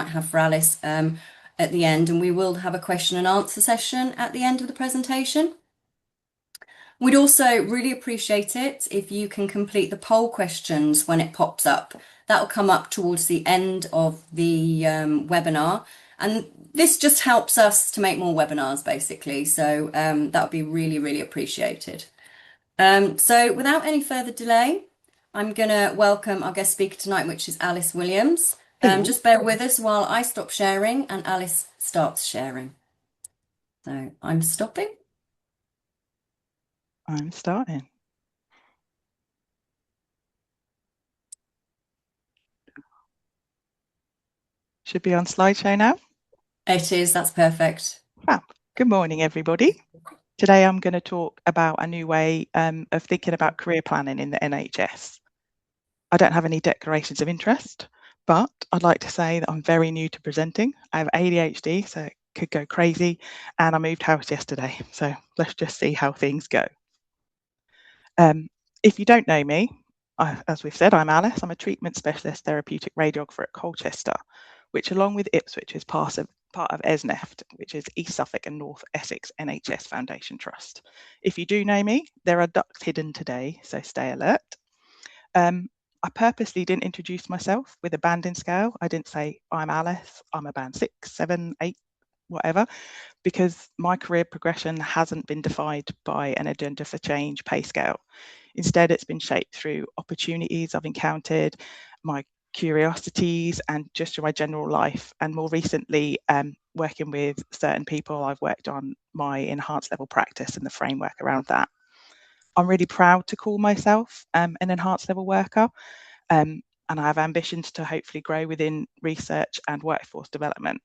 have for Alice at the end, and we will have a question and answer session at the end of the presentation. We'd also really appreciate it if you can complete the poll questions when it pops up. That'll come up towards the end of the webinar, and this just helps us to make more webinars basically, so that would be really, really appreciated. So without any further delay, I'm going to welcome our guest speaker tonight, which is Alice Williams. Just bear with us while I stop sharing and Alice starts sharing. So I'm stopping. I'm starting. Should be on slideshow now. It is, that's perfect. Wow. Good morning, everybody. Today I'm going to talk about a new way of thinking about career planning in the NHS. I don't have any declarations of interest, but I'd like to say that I'm very new to presenting. I have ADHD, so it could go crazy, and I moved house yesterday, so let's just see how things go. If you don't know me, as we've said, I'm Alice. I'm a treatment specialist therapeutic radiographer at Colchester, which along with Ipswich is part of ESNEFT, which is East Suffolk and North Essex NHS Foundation Trust. If you do know me, there are ducks hidden today, so stay alert. I purposely didn't introduce myself with a banding scale. I didn't say I'm Alice, I'm a band 6, 7, 8, whatever, because my career progression hasn't been defined by an agenda for change pay scale. Instead, it's been shaped through opportunities I've encountered, my curiosities, and just through my general life. And more recently, working with certain people, I've worked on my enhanced level practice and the framework around that. I'm really proud to call myself an enhanced level worker, and I have ambitions to hopefully grow within research and workforce development.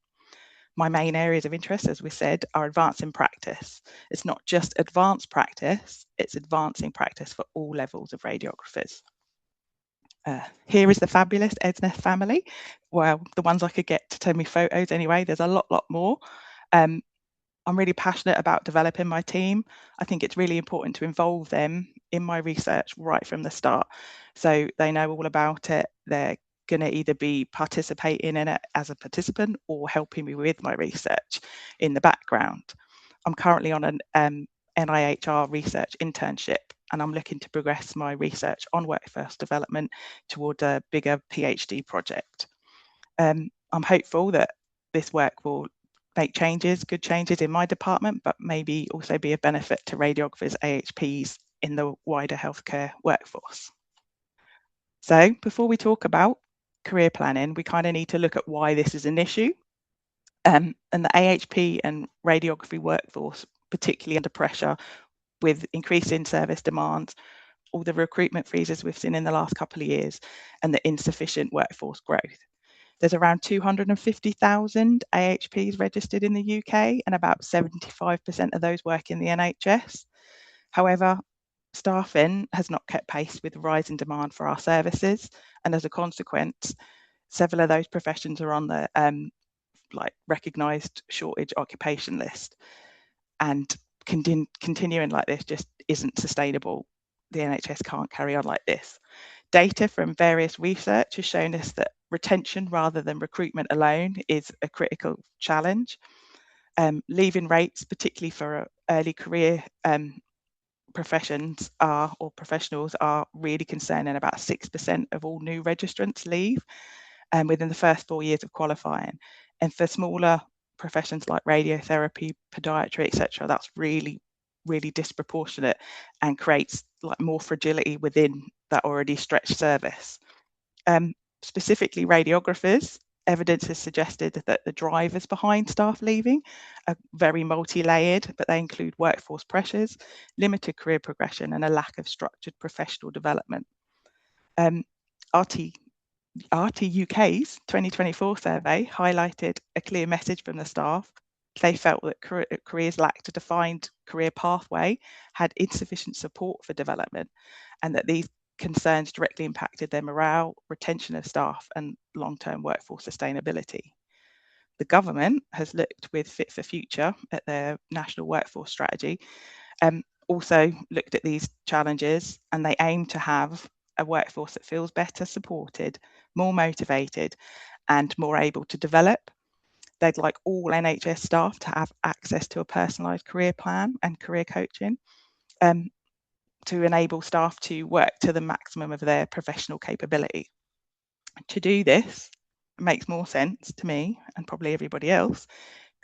My main areas of interest, as we said, are advancing practice. It's not just advanced practice, it's advancing practice for all levels of radiographers. Here is the fabulous ESNEFT family. Well, the ones I could get to send me photos anyway, there's a lot more. I'm really passionate about developing my team. I think it's really important to involve them in my research right from the start, so they know all about it. They're going to either be participating in it as a participant or helping me with my research in the background. I'm currently on an NIHR research internship, and I'm looking to progress my research on workforce development toward a bigger PhD project. I'm hopeful that this work will make good changes in my department, but maybe also be a benefit to radiographers, AHPs in the wider healthcare workforce. So before we talk about career planning, we kind of need to look at why this is an issue. And the AHP and radiography workforce, particularly under pressure with increasing service demands, all the recruitment freezes we've seen in the last couple of years, and the insufficient workforce growth. There's around 250,000 AHPs registered in the UK, and about 75% of those work in the NHS. However, staffing has not kept pace with the rise in demand for our services, and as a consequence, several of those professions are on the recognised shortage occupation list, and continuing like this just isn't sustainable. The NHS can't carry on like this. Data from various research has shown us that retention rather than recruitment alone is a critical challenge. Leaving rates, particularly for early career professionals are really concerning. About 6% of all new registrants leave within the first 4 years of qualifying. And for smaller professions like radiotherapy, podiatry, etc., that's really, really disproportionate and creates more fragility within that already stretched service. Specifically radiographers, evidence has suggested that the drivers behind staff leaving are very multi-layered, but they include workforce pressures, limited career progression, and a lack of structured professional development. RTUK's 2024 survey highlighted a clear message from the staff. They felt that careers lacked a defined career pathway, had insufficient support for development, and that these concerns directly impacted their morale, retention of staff, and long-term workforce sustainability. The government has looked with Fit for Future at their national workforce strategy, also looked at these challenges, and they aim to have a workforce that feels better supported, more motivated, and more able to develop. They'd like all NHS staff to have access to a personalised career plan and career coaching to enable staff to work to the maximum of their professional capability. To do this, it makes more sense to me and probably everybody else,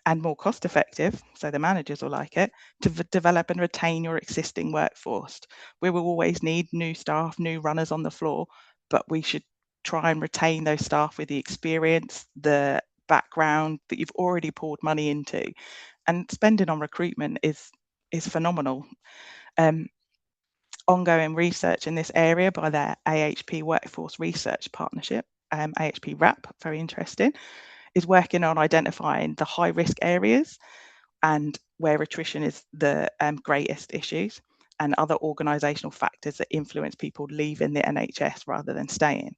and more cost effective, so the managers will like it, to develop and retain your existing workforce. We will always need new staff, new runners on the floor, but we should try and retain those staff with the experience, the background that you've already poured money into. And spending on recruitment is phenomenal. Ongoing research in this area by their AHP Workforce Research Partnership, AHP RAP, very interesting, is working on identifying the high risk areas and where attrition is the greatest issues, and other organisational factors that influence people leaving the NHS rather than staying.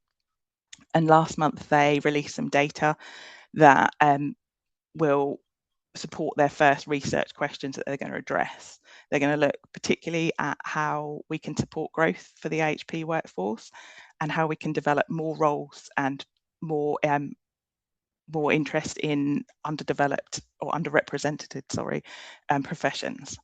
And last month they released some data that will support their first research questions that they're going to address. They're going to look particularly at how we can support growth for the AHP workforce and how we can develop more roles and more interest in underdeveloped or underrepresented, professions.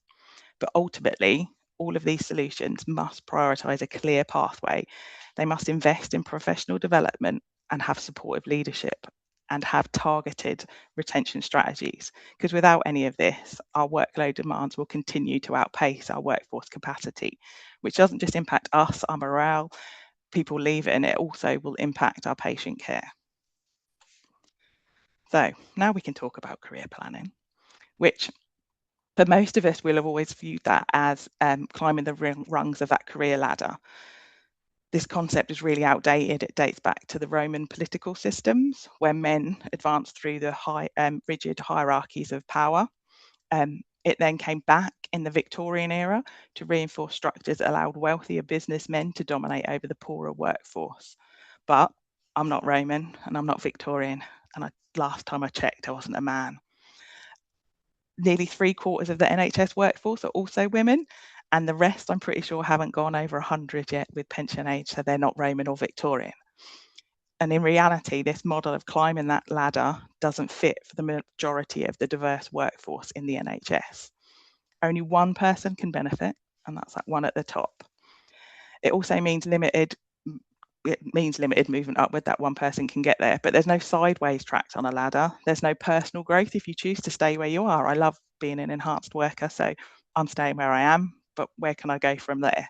But ultimately, all of these solutions must prioritise a clear pathway. They must invest in professional development and have supportive leadership and have targeted retention strategies. Because without any of this, our workload demands will continue to outpace our workforce capacity, which doesn't just impact us, our morale, people leaving, it also will impact our patient care. So now we can talk about career planning, which for most of us, we'll have always viewed that as climbing the rungs of that career ladder. This concept is really outdated. It dates back to the Roman political systems, where men advanced through the rigid hierarchies of power. It then came back in the Victorian era to reinforce structures that allowed wealthier businessmen to dominate over the poorer workforce. But I'm not Roman and I'm not Victorian, and last time I checked, I wasn't a man. Nearly 3/4 of the NHS workforce are also women, and the rest, I'm pretty sure, haven't gone over 100 yet with pension age, so they're not Roman or Victorian. And in reality, this model of climbing that ladder doesn't fit for the majority of the diverse workforce in the NHS. Only one person can benefit, and that's that one at the top. It also means limited movement upward, that one person can get there, but there's no sideways tracks on a ladder. There's no personal growth if you choose to stay where you are. I love being an enhanced worker, so I'm staying where I am, but where can I go from there?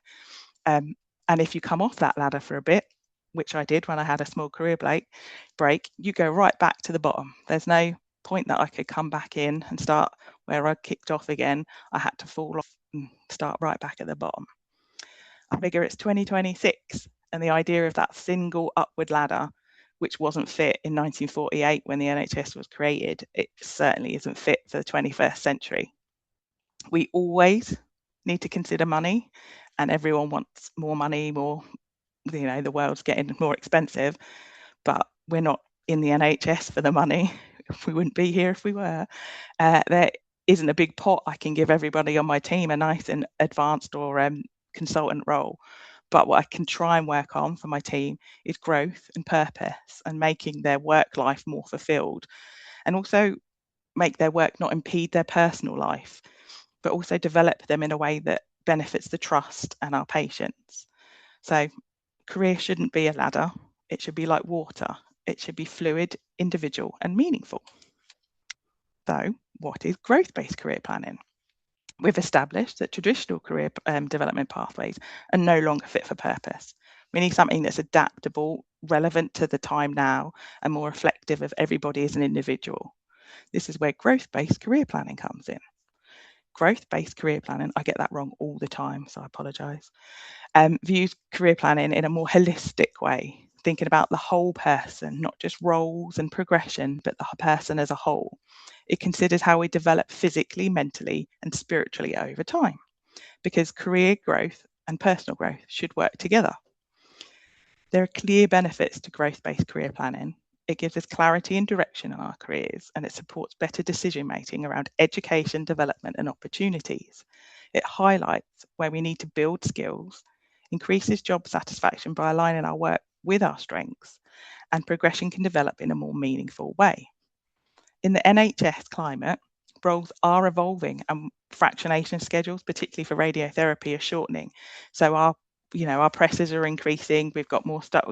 And if you come off that ladder for a bit, which I did when I had a small career break, you go right back to the bottom. There's no point that I could come back in and start where I kicked off again. I had to fall off and start right back at the bottom. I figure it's 2026, and the idea of that single upward ladder, which wasn't fit in 1948 when the NHS was created, it certainly isn't fit for the 21st century. We always need to consider money, and everyone wants more money, the world's getting more expensive, but we're not in the NHS for the money. We wouldn't be here if we were. There isn't a big pot I can give everybody on my team a nice and advanced or consultant role. But what I can try and work on for my team is growth and purpose and making their work life more fulfilled, and also make their work not impede their personal life, but also develop them in a way that benefits the trust and our patients. So career shouldn't be a ladder. It should be like water. It should be fluid, individual, and meaningful. So what is growth-based career planning? We've established that traditional career development pathways are no longer fit for purpose. We need something that's adaptable, relevant to the time now, and more reflective of everybody as an individual. This is where growth-based career planning comes in. Growth-based career planning, I get that wrong all the time, so I apologise, views career planning in a more holistic way, thinking about the whole person, not just roles and progression, but the person as a whole. It considers how we develop physically, mentally, and spiritually over time, because career growth and personal growth should work together. There are clear benefits to growth-based career planning. It gives us clarity and direction in our careers, and it supports better decision making around education, development, and opportunities. It highlights where we need to build skills, increases job satisfaction by aligning our work with our strengths, and progression can develop in a more meaningful way. In the NHS climate, roles are evolving and fractionation schedules, particularly for radiotherapy, are shortening. So our presses are increasing. We've got more stuff,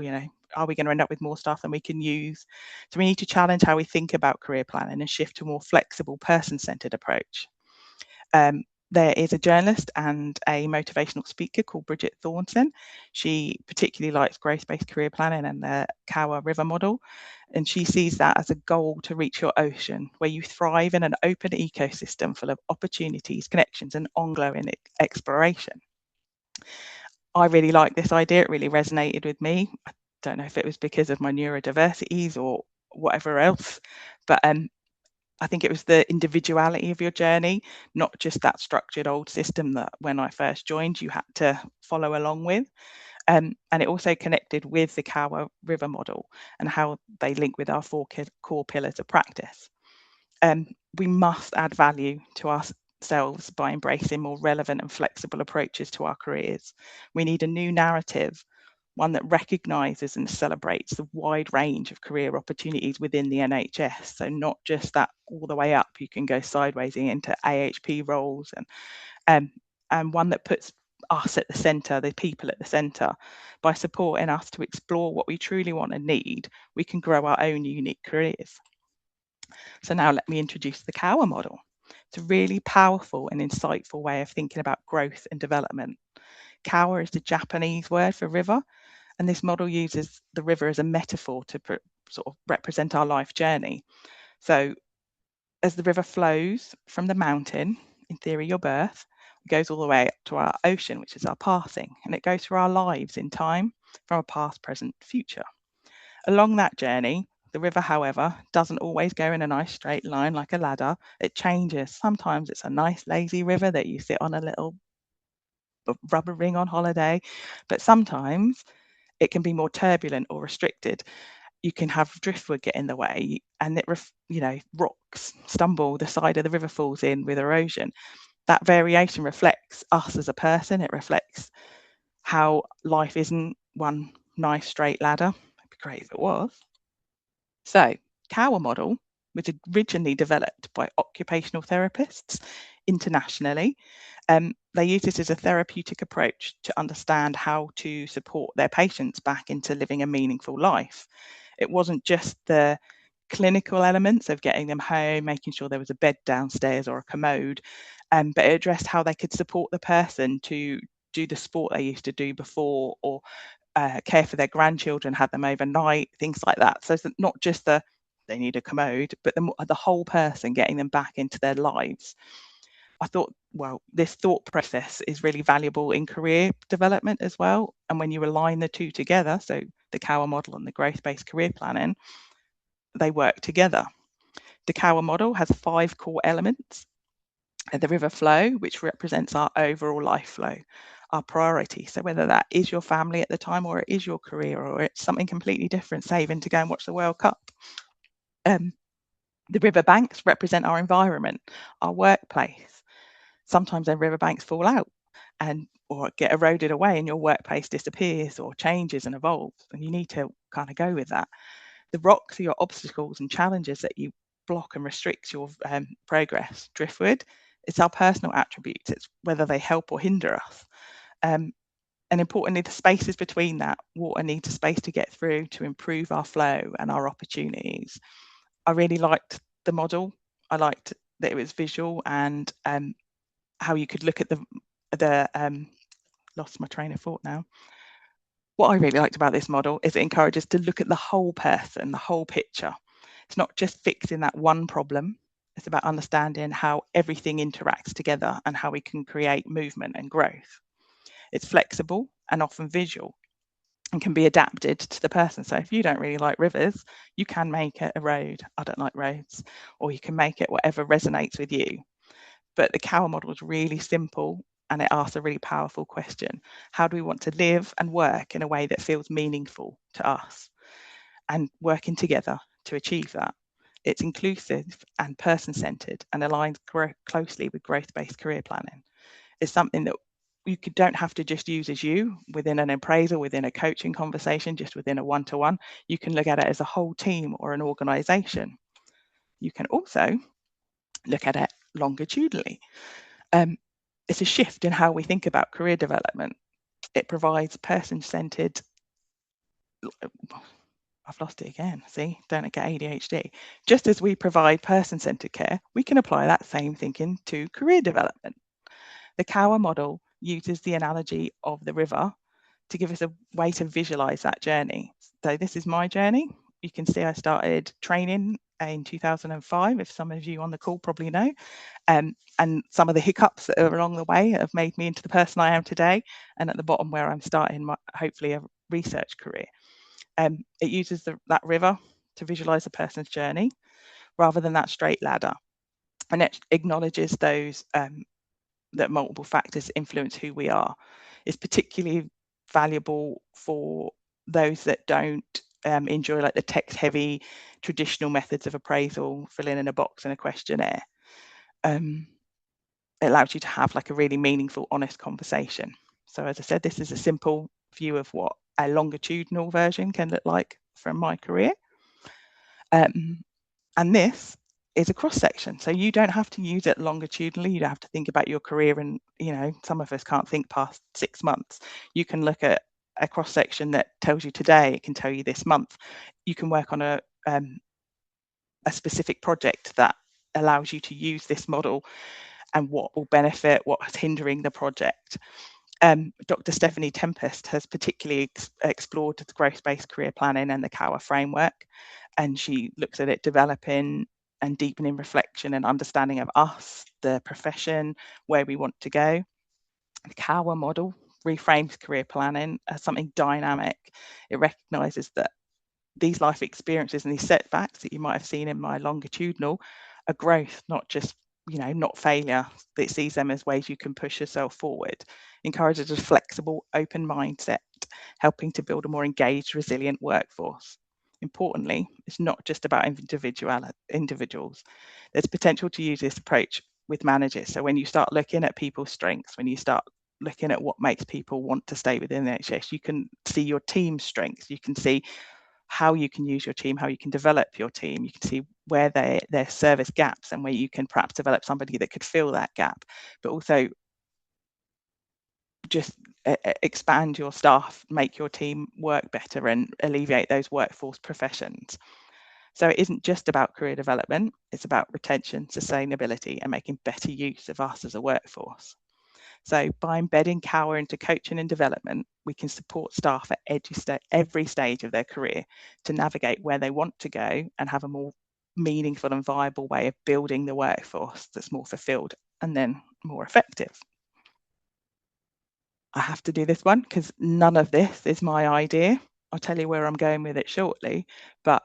are we going to end up with more stuff than we can use? So we need to challenge how we think about career planning and shift to a more flexible, person-centered approach. There is a journalist and a motivational speaker called Bridget Thornton. She particularly likes growth-based career planning and the Kawa River Model. And she sees that as a goal to reach your ocean, where you thrive in an open ecosystem full of opportunities, connections, and ongoing exploration. I really like this idea. It really resonated with me. I don't know if it was because of my neurodiversities or whatever else, but I think it was the individuality of your journey, not just that structured old system that when I first joined, you had to follow along with. And it also connected with the Kawa River Model and how they link with our four core pillars of practice. We must add value to ourselves by embracing more relevant and flexible approaches to our careers. We need a new narrative, one that recognises and celebrates the wide range of career opportunities within the NHS. So not just that all the way up, you can go sideways into AHP roles, and one that puts us at the centre, the people at the centre. By supporting us to explore what we truly want and need, we can grow our own unique careers. So now let me introduce the Kawa model. It's a really powerful and insightful way of thinking about growth and development. Kawa is the Japanese word for river, and this model uses the river as a metaphor to sort of represent our life journey. So as the river flows from the mountain, in theory your birth, it goes all the way up to our ocean, which is our passing, and it goes through our lives in time from a past, present, future. Along that journey, the river, however, doesn't always go in a nice straight line like a ladder. It changes. Sometimes it's a nice lazy river that you sit on a little rubber ring on holiday, but sometimes it can be more turbulent or restricted. You can have driftwood get in the way, and rocks stumble, the side of the river falls in with erosion. That variation reflects us as a person. It reflects how life isn't one nice straight ladder. It'd be great if it was. So, Kawa model was originally developed by occupational therapists internationally. They use this as a therapeutic approach to understand how to support their patients back into living a meaningful life. It wasn't just the clinical elements of getting them home, making sure there was a bed downstairs or a commode, but it addressed how they could support the person to do the sport they used to do before, or care for their grandchildren, had them overnight, things like that. So it's not just they need a commode, but the whole person, getting them back into their lives. I thought, well, this thought process is really valuable in career development as well. And when you align the two together, so the Kawa model and the growth-based career planning, they work together. The Kawa model has 5 core elements. The river flow, which represents our overall life flow, our priority. So whether that is your family at the time, or it is your career, or it's something completely different, saving to go and watch the World Cup. The riverbanks represent our environment, our workplace. Sometimes their riverbanks fall out or get eroded away, and your workplace disappears or changes and evolves, and you need to kind of go with that. The rocks are your obstacles and challenges that you block and restrict your progress. Driftwood, it's our personal attributes. It's whether they help or hinder us. And importantly, the spaces between that. Water needs a space to get through to improve our flow and our opportunities. I really liked the model. I liked that it was visual, and how you could look at lost my train of thought now. What I really liked about this model is it encourages to look at the whole person, the whole picture. It's not just fixing that one problem. It's about understanding how everything interacts together and how we can create movement and growth. It's flexible and often visual and can be adapted to the person. So if you don't really like rivers, you can make it a road. I don't like roads. Or you can make it whatever resonates with you. But the Kawa model is really simple, and it asks a really powerful question. How do we want to live and work in a way that feels meaningful to us? And working together to achieve that. It's inclusive and person-centered and aligns closely with growth-based career planning. It's something that don't have to just use as you within an appraisal, within a coaching conversation, just within a one-to-one. You can look at it as a whole team or an organisation. You can also look at it longitudinally. It's a shift in how we think about career development. It provides person-centred, I've lost it again, see, don't get ADHD. Just as we provide person-centred care, we can apply that same thinking to career development. The Kawa model uses the analogy of the river to give us a way to visualise that journey. So this is my journey. You can see I started training in 2005, if some of you on the call probably know, and some of the hiccups that are along the way have made me into the person I am today, and at the bottom where I'm starting my, hopefully, a research career. It uses that river to visualise a person's journey rather than that straight ladder, and it acknowledges those that multiple factors influence who we are. It's particularly valuable for those that don't enjoy like the text-heavy traditional methods of appraisal, filling in a box and a questionnaire. It allows you to have like a really meaningful, honest conversation. So as I said, this is a simple view of what a longitudinal version can look like from my career. And this is a cross section. So you don't have to use it longitudinally. You don't have to think about your career. And, you know, some of us can't think past 6 months. You can look at a cross section that tells you today, it can tell you this month. You can work on a specific project that allows you to use this model and what will benefit, what's hindering the project. Dr. Stephanie Tempest has particularly explored the growth-based career planning and the Kawa framework, and she looks at it developing and deepening reflection and understanding of us, the profession, where we want to go. The Kawa model reframes career planning as something dynamic. It recognises that these life experiences and these setbacks that you might have seen in my longitudinal are growth, not just, you know, not failure. It sees them as ways you can push yourself forward. Encourages a flexible, open mindset, helping to build a more engaged, resilient workforce. Importantly, it's not just about individuals. There's potential to use this approach with managers. So when you start looking at people's strengths, when you start looking at what makes people want to stay within the NHS, you can see your team's strengths. You can see how you can use your team, how you can develop your team. You can see where their service gaps and where you can perhaps develop somebody that could fill that gap, but also just expand your staff, make your team work better and alleviate those workforce professions. So it isn't just about career development, it's about retention, sustainability and making better use of us as a workforce. So by embedding Kawa into coaching and development, we can support staff at every stage of their career to navigate where they want to go and have a more meaningful and viable way of building the workforce that's more fulfilled and then more effective. I have to do this one because none of this is my idea. I'll tell you where I'm going with it shortly, but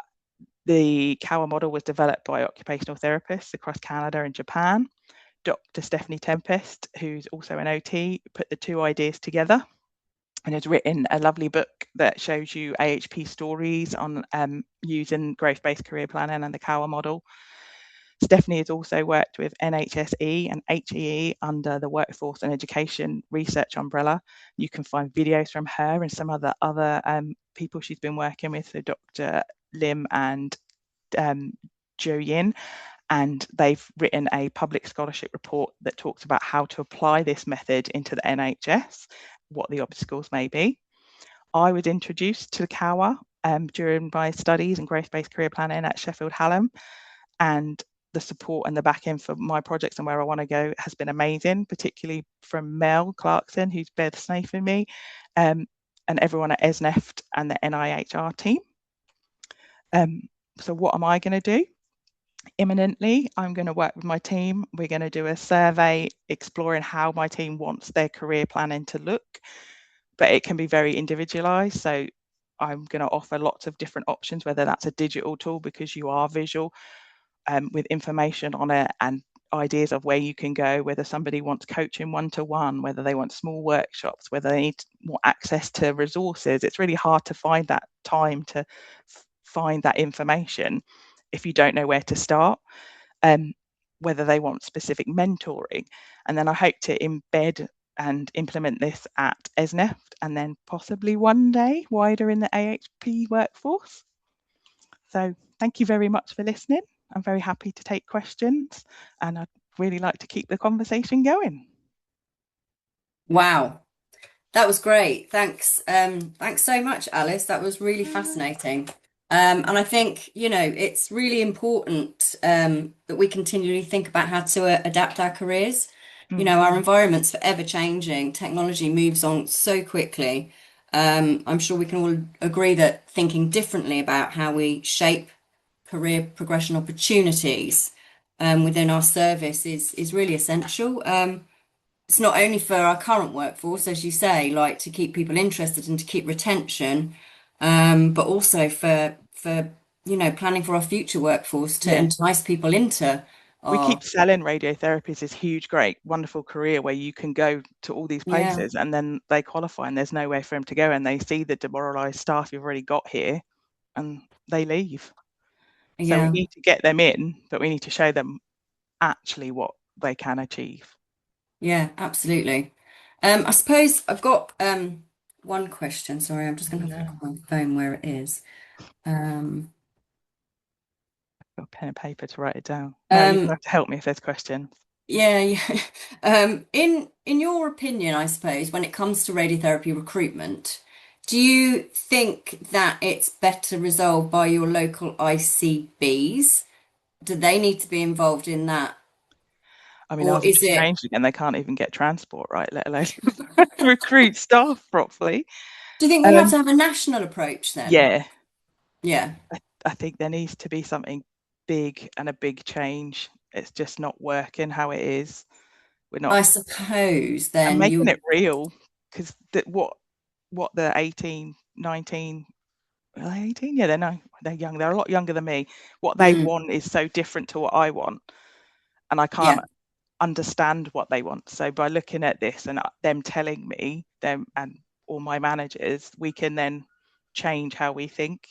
the Kawa model was developed by occupational therapists across Canada and Japan. Dr. Stephanie Tempest, who's also an OT, put the two ideas together and has written a lovely book that shows you AHP stories on using growth-based career planning and the Kawa model. Stephanie has also worked with NHSE and HEE under the Workforce and Education Research umbrella. You can find videos from her and some other people she's been working with, so Dr. Lim and Jo Yin. And they've written a public scholarship report that talks about how to apply this method into the NHS, what the obstacles may be. I was introduced to Kawa during my studies in growth-based career planning at Sheffield Hallam, and the support and the back end for my projects and where I want to go has been amazing, particularly from Mel Clarkson, who's bed snafing me, and everyone at ESNEFT and the NIHR team. So what am I going to do? Imminently, I'm going to work with my team. We're going to do a survey exploring how my team wants their career planning to look, but it can be very individualized. So I'm going to offer lots of different options, whether that's a digital tool because you are visual, with information on it and ideas of where you can go, whether somebody wants coaching one-to-one, whether they want small workshops, whether they need more access to resources. It's really hard to find that time to find that information if you don't know where to start, whether they want specific mentoring. And then I hope to embed and implement this at ESNEFT, and then possibly one day wider in the AHP workforce. So thank you very much for listening. I'm very happy to take questions, and I'd really like to keep the conversation going. Wow. That was great. Thanks. Thanks so much, Alice. That was really fascinating. And I think, it's really important that we continually think about how to adapt our careers. Our environment's forever changing. Technology moves on so quickly. I'm sure we can all agree that thinking differently about how we shape career progression opportunities within our service is really essential. It's not only for our current workforce, as you say, like to keep people interested and to keep retention, but also for planning for our future workforce to Yeah. entice people into We our keep selling radiotherapy as this huge, great, wonderful career where you can go to all these yeah, places, and then they qualify and there's nowhere for them to go, and they see the demoralised staff you've already got here and they leave. So we yeah. need to get them in, but we need to show them actually what they can achieve. Yeah, absolutely. I suppose I've got one question. Sorry, I'm just going to have to look No, at my phone where it is. Um, I've got a pen and paper to write it down. Mel, you're um, going to have to help me if there's questions. yeah, yeah. In your opinion, I suppose, when it comes to radiotherapy recruitment, do you think that it's better resolved by your local ICBs? Do they need to be involved in that, I mean, or ours have is just it? changed again. They can't even get transport right, let alone recruit staff properly. Do you think we have Um, to have a national approach then? yeah, Yeah. I think there needs to be something big and a big change. It's just not working how it is. We're not, I suppose and then making you, it real, because what the 18, 19, well, 18, yeah, they're young. They're a lot younger than me. What they mm, want is so different to what I want, and I can't yeah. understand what they want. So by looking at this and them telling me, them and all my managers, we can then change how we think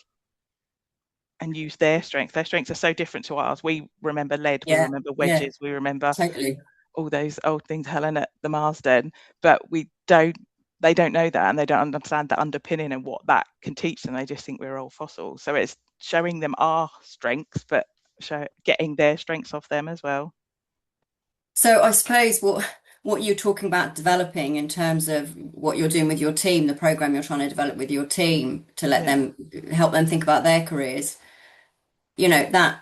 and use their strengths. Their strengths are so different to ours. We remember lead, we Yeah, remember yeah, wedges, we remember totally. all those old things, Helen, at the Marsden, but they don't know that, and they don't understand the underpinning and what that can teach them. They just think we're old fossils. So it's showing them our strengths, but getting their strengths off them as well. So I suppose what you're talking about developing in terms of what you're doing with your team, the program you're trying to develop with your team to let Yeah, them help them think about their careers, that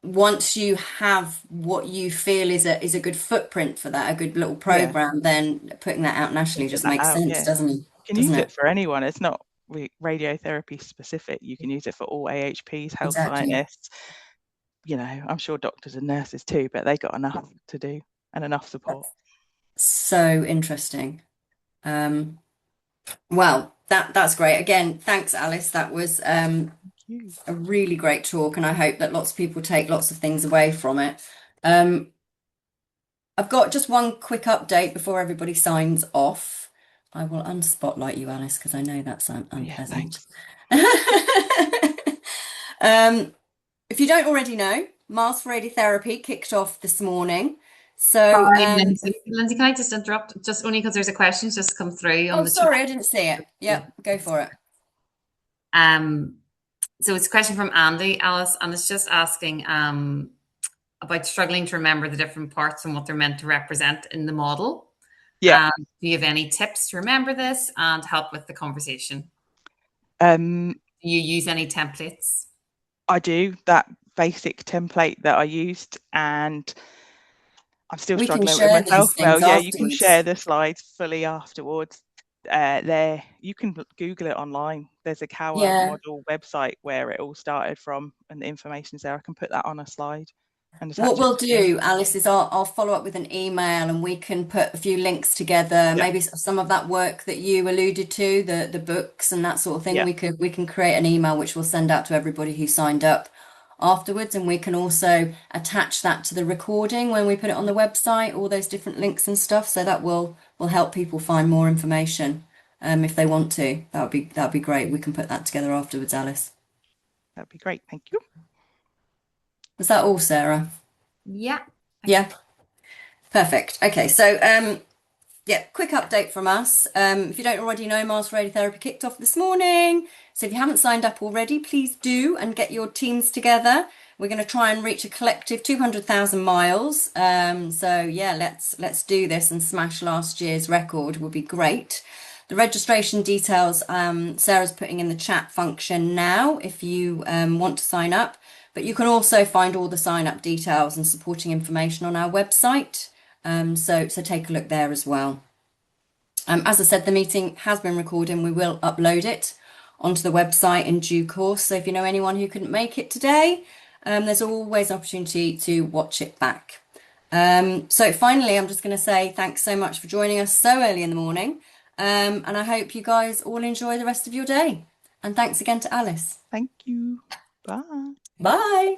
once you have what you feel is a good footprint for that, a good little yeah, program, then putting that out nationally pushing just that makes out. sense, Yeah, doesn't it? you can Doesn't use it? it for anyone. It's not radiotherapy specific. You can use it for all AHPs, health Exactly. scientists. I'm sure doctors and nurses too, but they got enough to do and enough support. That's so interesting. Um, well, that's great. Again, thanks, Alice. That was Thank you. a really great talk, and I hope that lots of people take lots of things away from it. Um, I've got just one quick update before everybody signs off. I will unspotlight you, Alice, because I know that's Oh, yeah, unpleasant. thanks. Um, if you don't already know, Mars for Radiotherapy kicked off this morning. So, Sorry, Lindsay. Lindsay, can I just interrupt? Just only because there's a question just come through on oh, the chat. sorry, I didn't see it. Yep, go for it. Um, so it's a question from Andy, Alice, and it's just asking about struggling to remember the different parts and what they're meant to represent in the model. Yeah. Do you have any tips to remember this and help with the conversation? Um, Do you use any templates? I do that basic template that I used, and I'm still We can struggling with share myself. these Well, things yeah, you can share afterwards. the slides fully afterwards. There, you can Google it online. There's a Kawa Yeah. Model website where it all started from, and the information's there. I can put that on a slide and What attach it we'll to the end. do, Alice, is I'll follow up with an email and we can put a few links together. Yeah, Maybe some of that work that you alluded to, the books and that sort of thing. yeah, We can create an email which we'll send out to everybody who signed up afterwards, and we can also attach that to the recording when we put it on the website, all those different links and stuff. So that will help people find more information if they want to. That would be great. We can put that together afterwards, Alice. that'd be great. Thank you. Was that all, Sarah? Yeah. Yeah. Perfect. Okay, so yeah, quick update from us. If you don't already know, Miles for Radiotherapy kicked off this morning. So if you haven't signed up already, please do and get your teams together. We're going to try and reach a collective 200,000 miles. So yeah, let's do this and smash last year's record. Would be great. The registration details Sarah's putting in the chat function now if you want to sign up. But you can also find all the sign up details and supporting information on our website. So take a look there as well. As I said, the meeting has been recorded and we will upload it onto the website in due course. So if you know anyone who couldn't make it today, there's always an opportunity to watch it back. So finally, I'm just going to say thanks so much for joining us so early in the morning. And I hope you guys all enjoy the rest of your day. And thanks again to Alice. Thank you. Bye. Bye.